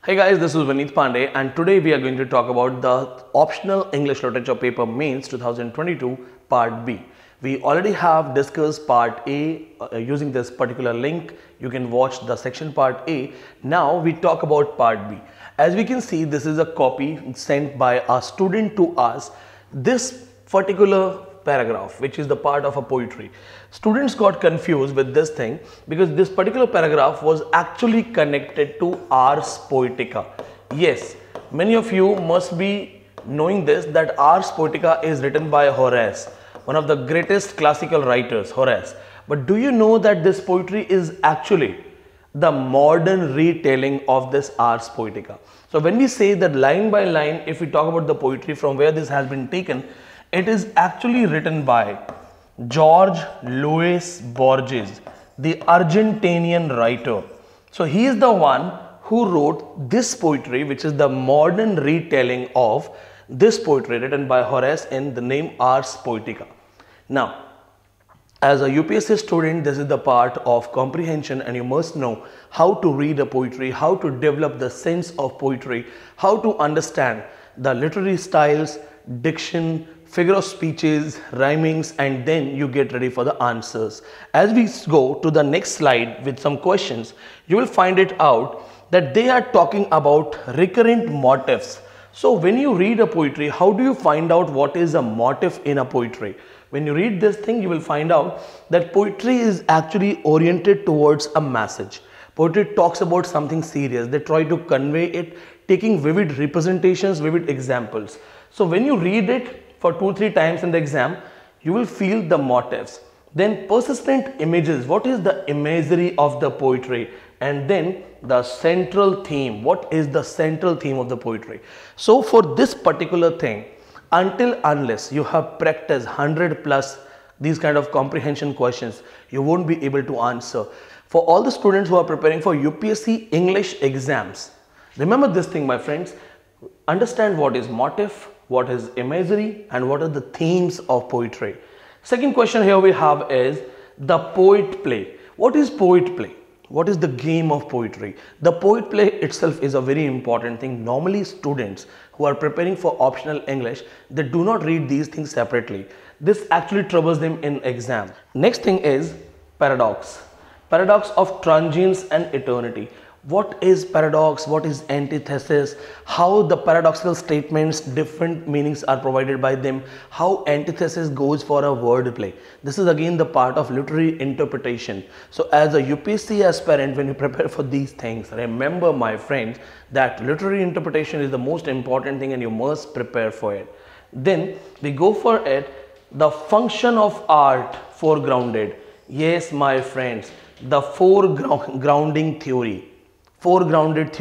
Hey guys, this is Vineet Pandey and today we are going to talk about the optional English literature paper mains 2022 part B. We already have discussed part A using this particular link. You can watch the section part A. Now we talk about part B. As we can see, this is a copy sent by a student to us. This particular paragraph, which is the part of a poetry. Students got confused with this thing because this particular paragraph was actually connected to Ars Poetica. Yes, many of you must be knowing this, that Ars Poetica is written by Horace, one of the greatest classical writers, Horace. But do you know that this poetry is actually the modern retelling of this Ars Poetica? So when we say that line by line, if we talk about the poetry from where this has been taken, it is actually written by George Luis Borges, the Argentinian writer. So he is the one who wrote this poetry, which is the modern retelling of this poetry written by Horace in the name Ars Poetica. Now, as a UPSC student, this is the part of comprehension, and you must know how to read a poetry, how to develop the sense of poetry, how to understand the literary styles, diction, figure of speeches, rhymings, and then you get ready for the answers. As we go to the next slide with some questions, you will find it out that they are talking about recurrent motifs. So when you read a poetry, how do you find out what is a motif in a poetry? When you read this thing, you will find out that poetry is actually oriented towards a message. Poetry talks about something serious. They try to convey it, taking vivid representations, vivid examples. So when you read it for 2-3 times in the exam, you will feel the motifs. Then persistent images, what is the imagery of the poetry? And then the central theme, what is the central theme of the poetry? So for this particular thing, unless you have practiced 100 plus these kind of comprehension questions, you won't be able to answer. For all the students who are preparing for UPSC English exams, remember this thing, my friends. Understand what is motif, what is imagery, and what are the themes of poetry. Second question here we have is the poet play. What is poet play? What is the game of poetry? The poet play itself is a very important thing. Normally students who are preparing for optional English, they do not read these things separately. This actually troubles them in exam. Next thing is paradox. Paradox of transience and eternity. What is paradox? What is antithesis? How the paradoxical statements, different meanings are provided by them. How antithesis goes for a wordplay. This is again the part of literary interpretation. So as a UPSC aspirant, when you prepare for these things, remember, my friends, that literary interpretation is the most important thing and you must prepare for it. Then we go for it, the function of art foregrounded. Yes, my friends, the foregrounding theory. Foregrounding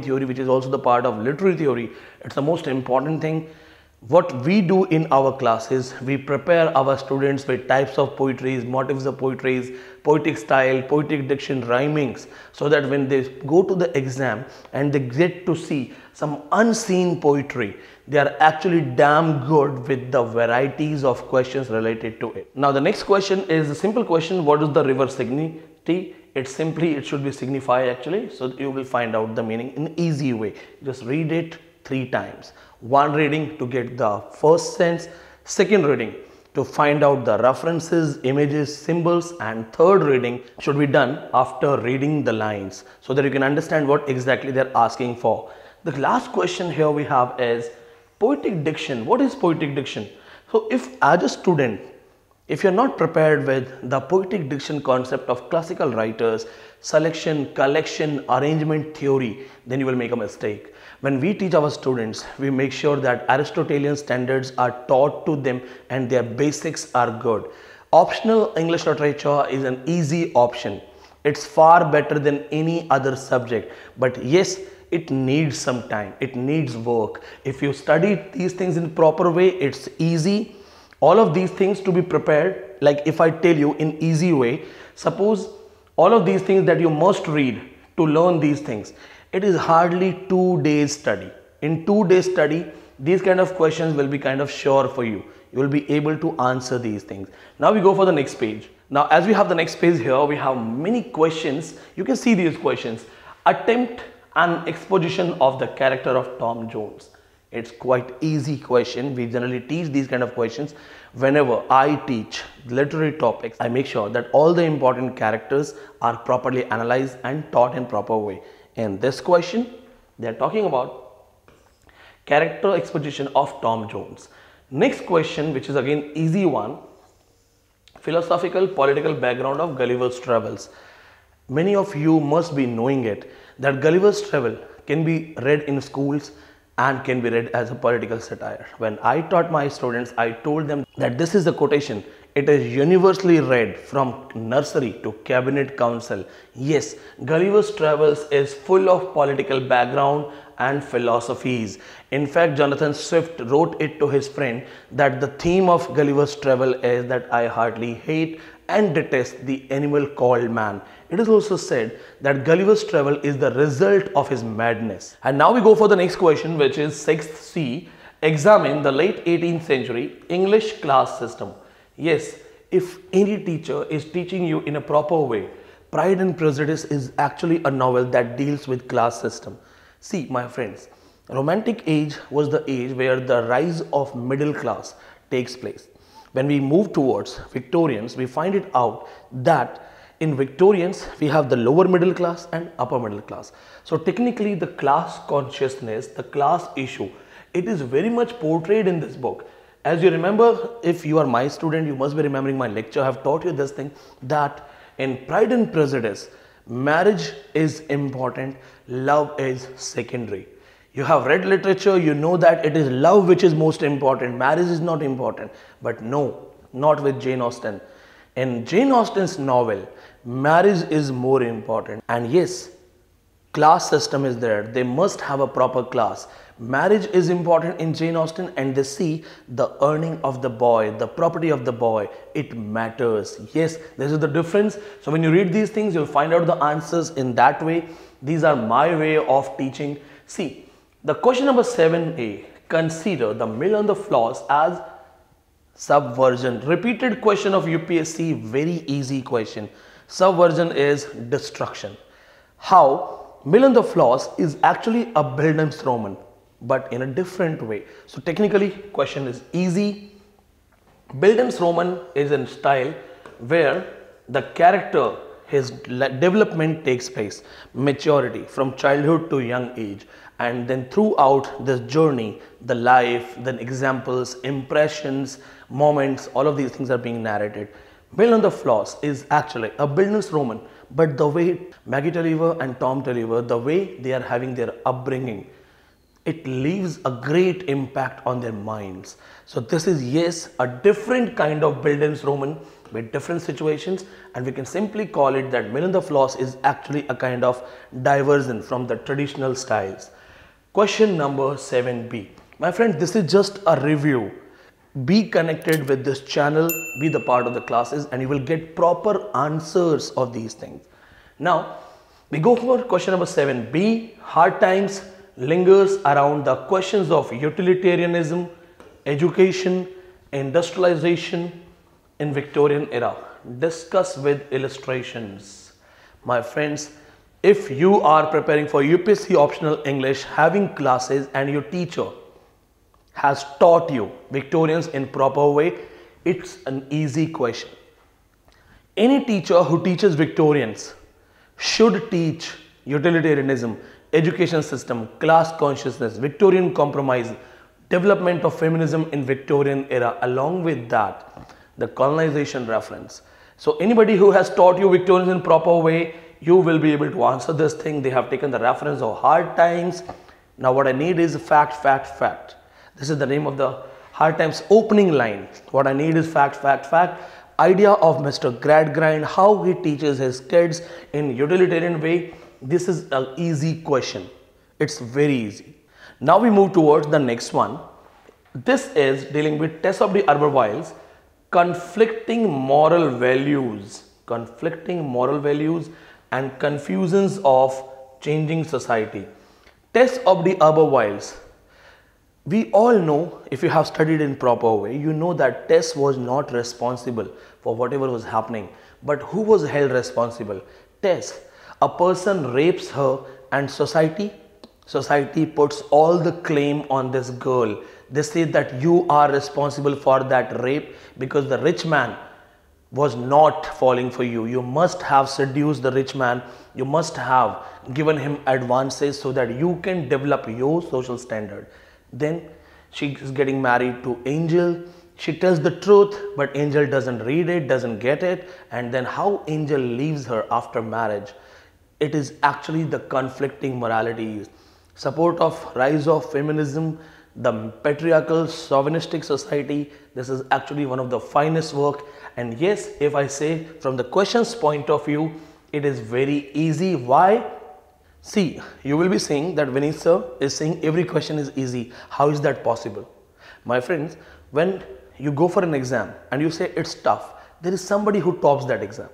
theory, which is also the part of literary theory. It's the most important thing. What we do in our classes, we prepare our students with types of poetries, motifs of poetries, poetic style, poetic diction, rhymings, so that when they go to the exam and they get to see some unseen poetry, they are actually damn good with the varieties of questions related to it. Now the next question is a simple question. What is the river Signity? It should be signify actually. So you will find out the meaning in easy way. Just read it 3 times. One reading to get the first sense, second reading to find out the references, images, symbols, and third reading should be done after reading the lines so that you can understand what exactly they're asking for. The last question here we have is poetic diction. What is poetic diction? So if as a student, if you're not prepared with the poetic diction concept of classical writers, selection, collection, arrangement theory, then you will make a mistake. When we teach our students, we make sure that Aristotelian standards are taught to them and their basics are good. Optional English literature is an easy option. It's far better than any other subject. But yes, it needs some time. It needs work. If you study these things in proper way, it's easy. All of these things to be prepared, like if I tell you in easy way, suppose all of these things that you must read to learn these things, it is hardly 2 days study. In 2 days study, these kind of questions will be kind of sure for you. You will be able to answer these things. Now we go for the next page. Now as we have the next page here, we have many questions. You can see these questions. Attempt An exposition of the character of Tom Jones. It's quite easy question. We generally teach these kind of questions. Whenever I teach literary topics, I make sure that all the important characters are properly analyzed and taught in proper way. In this question, they are talking about character exposition of Tom Jones. Next question, which is again easy one, philosophical political background of Gulliver's Travels. Many of you must be knowing it that Gulliver's Travel can be read in schools and can be read as a political satire. When I taught my students, I told them that this is the quotation. It is universally read from nursery to cabinet council. Yes, Gulliver's Travels is full of political background and philosophies. In fact, Jonathan Swift wrote it to his friend that the theme of Gulliver's Travel is that I heartily hate and detest the animal called man. It is also said that Gulliver's Travel is the result of his madness. And now we go for the next question, which is 6th C. Examine the late 18th century English class system. Yes, if any teacher is teaching you in a proper way, Pride and Prejudice is actually a novel that deals with class system. See, my friends, Romantic age was the age where the rise of middle class takes place. When we move towards Victorians, we find it out that in Victorians, we have the lower middle class and upper middle class. So technically the class consciousness, the class issue, it is very much portrayed in this book. As you remember, if you are my student, you must be remembering my lecture. I have taught you this thing that in Pride and Prejudice, marriage is important, love is secondary. You have read literature, you know that it is love which is most important, marriage is not important. But no, not with Jane Austen. In Jane Austen's novel, marriage is more important. And yes, class system is there. They must have a proper class. Marriage is important in Jane Austen, and they see the earning of the boy, the property of the boy. It matters. Yes, this is the difference. So when you read these things, you'll find out the answers in that way. These are my way of teaching. See, the question number 7A, consider the mill on the floors as subversion. Repeated question of UPSC, very easy question. Subversion is destruction. How? Mill on the floors is actually a Bildungsroman, but in a different way. So technically, question is easy. Bildungsroman is in style where the character, his development takes place, maturity from childhood to young age, and then throughout this journey, the life, then examples, impressions, moments, all of these things are being narrated. Mill on the Floors is actually a Bildungsroman, but the way Maggie Tulliver and Tom Tulliver, the way they are having their upbringing, it leaves a great impact on their minds. So this is, yes, a different kind of Bildungsroman with different situations, and we can simply call it that Mill on the Floors is actually a kind of diversion from the traditional styles. Question number 7B. My friend, this is just a review. Be connected with this channel, be the part of the classes, and you will get proper answers of these things. Now, we go for question number 7B. Hard times lingers around the questions of utilitarianism, education, industrialization in Victorian era. Discuss with illustrations. My friends, if you are preparing for UPSC optional English, having classes and your teacher has taught you Victorians in proper way, it's an easy question. Any teacher who teaches Victorians should teach utilitarianism, education system, class consciousness, Victorian compromise, development of feminism in Victorian era, along with that, the colonization reference. So anybody who has taught you Victorians in proper way, you will be able to answer this thing. They have taken the reference of hard times. Now what I need is fact, fact, fact. This is the name of the hard times opening line. What I need is fact, fact, fact. Idea of Mr. Gradgrind, how he teaches his kids in utilitarian way. This is an easy question. It's very easy. Now we move towards the next one. This is dealing with Tess of the Urbervilles, conflicting moral values. Conflicting moral values and confusions of changing society. Tess of the Urbervilles. We all know, if you have studied in proper way, you know that Tess was not responsible for whatever was happening. But who was held responsible? Tess. A person rapes her And society puts all the claim on this girl. They say that you are responsible for that rape because the rich man was not falling for you. You must have seduced the rich man. You must have given him advances so that you can develop your social standard. Then she is getting married to Angel. She tells the truth, but Angel doesn't read it, doesn't get it. And then how Angel leaves her after marriage. It is actually the conflicting moralities. Support of rise of feminism, the patriarchal chauvinistic society. This is actually one of the finest work. And yes, if I say from the questions point of view, it is very easy. Why? See, you will be saying that Vineet sir is saying every question is easy. How is that possible? My friends, when you go for an exam and you say it's tough, there is somebody who tops that exam.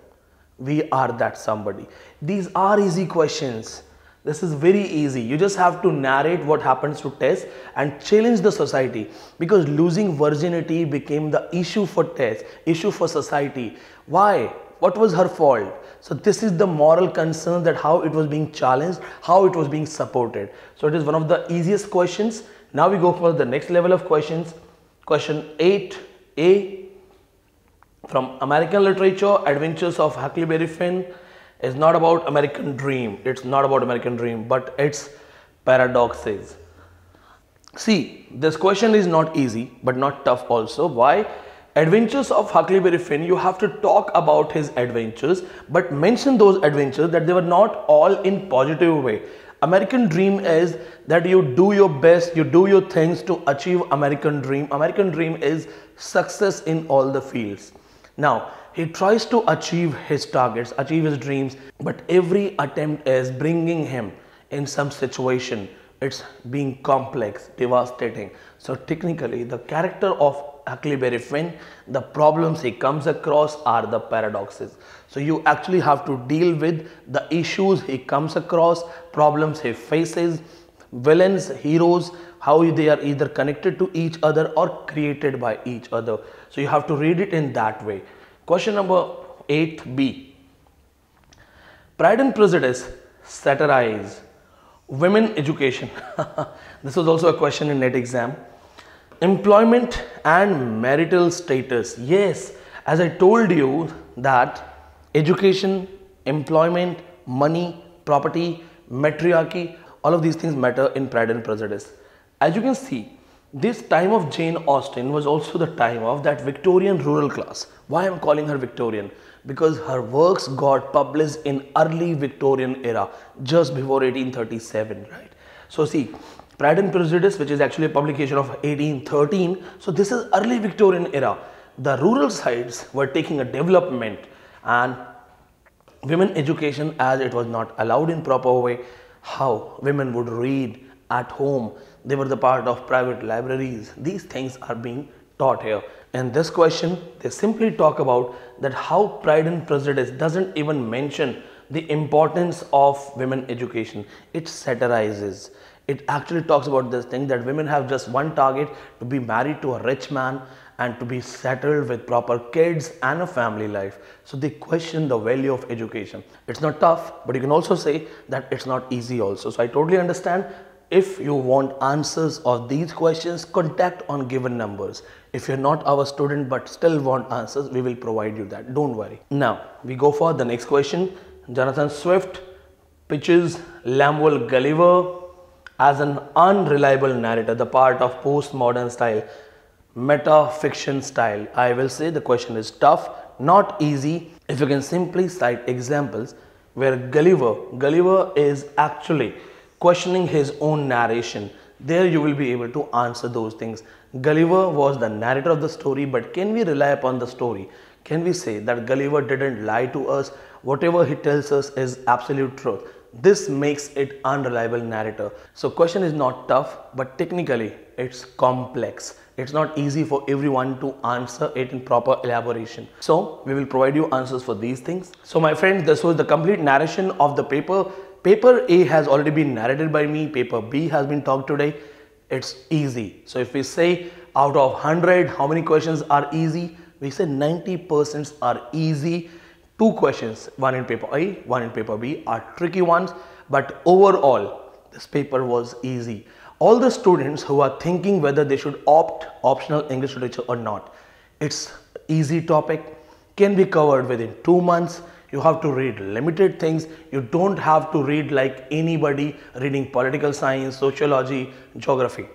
We are that somebody. These are easy questions. This is very easy. You just have to narrate what happens to Tess and challenge the society, because losing virginity became the issue for Tess, issue for society. Why? What was her fault? So this is the moral concern, that how it was being challenged, how it was being supported. So it is one of the easiest questions. Now we go for the next level of questions. Question 8A from American literature, Adventures of Huckleberry Finn. Is not about American Dream. It's not about American Dream, but it's paradoxes. See, this question is not easy, but not tough also. Why? Adventures of Huckleberry Finn, you have to talk about his adventures, but mention those adventures that they were not all in positive way. American Dream is that you do your best, you do your things to achieve American Dream. American Dream is success in all the fields. Now, he tries to achieve his targets, achieve his dreams, but every attempt is bringing him in some situation. It's being complex, devastating. So technically, the character of Huckleberry Finn, the problems he comes across are the paradoxes. So you actually have to deal with the issues he comes across, problems he faces, villains, heroes, how they are either connected to each other or created by each other. So you have to read it in that way. Question number 8B. Pride and Prejudice satirize women education. This was also a question in NET exam. Employment and marital status. Yes, as I told you that education, employment, money, property, matriarchy, all of these things matter in Pride and Prejudice. As you can see, this time of Jane Austen was also the time of that Victorian rural class. Why I am calling her Victorian? Because her works got published in early Victorian era, just before 1837, right? So see, Pride and Prejudice, which is actually a publication of 1813, so this is early Victorian era. The rural sides were taking a development, and women education, as it was not allowed in proper way, how women would read at home. They were the part of private libraries. These things are being taught here. In this question, they simply talk about that how Pride and Prejudice doesn't even mention the importance of women education. It satirizes. It actually talks about this thing that women have just one target, to be married to a rich man and to be settled with proper kids and a family life. So they question the value of education. It's not tough, but you can also say that it's not easy also. So I totally understand. If you want answers of these questions, contact on given numbers. If you're not our student but still want answers, we will provide you that. Don't worry. Now, we go for the next question. Jonathan Swift pitches Lemuel Gulliver as an unreliable narrator, the part of postmodern style, meta-fiction style. I will say the question is tough, not easy. If you can simply cite examples where Gulliver is actually questioning his own narration, there you will be able to answer those things. Gulliver was the narrator of the story, but can we rely upon the story? Can we say that Gulliver didn't lie to us? Whatever he tells us is absolute truth. This makes it unreliable narrator. So question is not tough, but technically it's complex. It's not easy for everyone to answer it in proper elaboration. So we will provide you answers for these things. So my friends, this was the complete narration of the paper. Paper A has already been narrated by me. Paper B has been taught today. It's easy. So if we say out of 100, how many questions are easy? We say 90% are easy. 2 questions, one in paper A, one in paper B, are tricky ones. but overall this paper was easy. All the students who are thinking whether they should opt optional English literature or not, it's easy topic, can be covered within 2 months. You have to read limited things. You don't have to read like anybody reading political science, sociology, geography.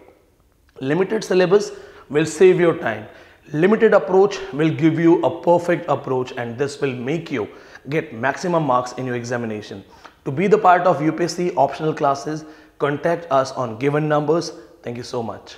Limited syllabus will save your time. Limited approach will give you a perfect approach, and this will make you get maximum marks in your examination. To be the part of UPSC optional classes, contact us on given numbers. Thank you so much.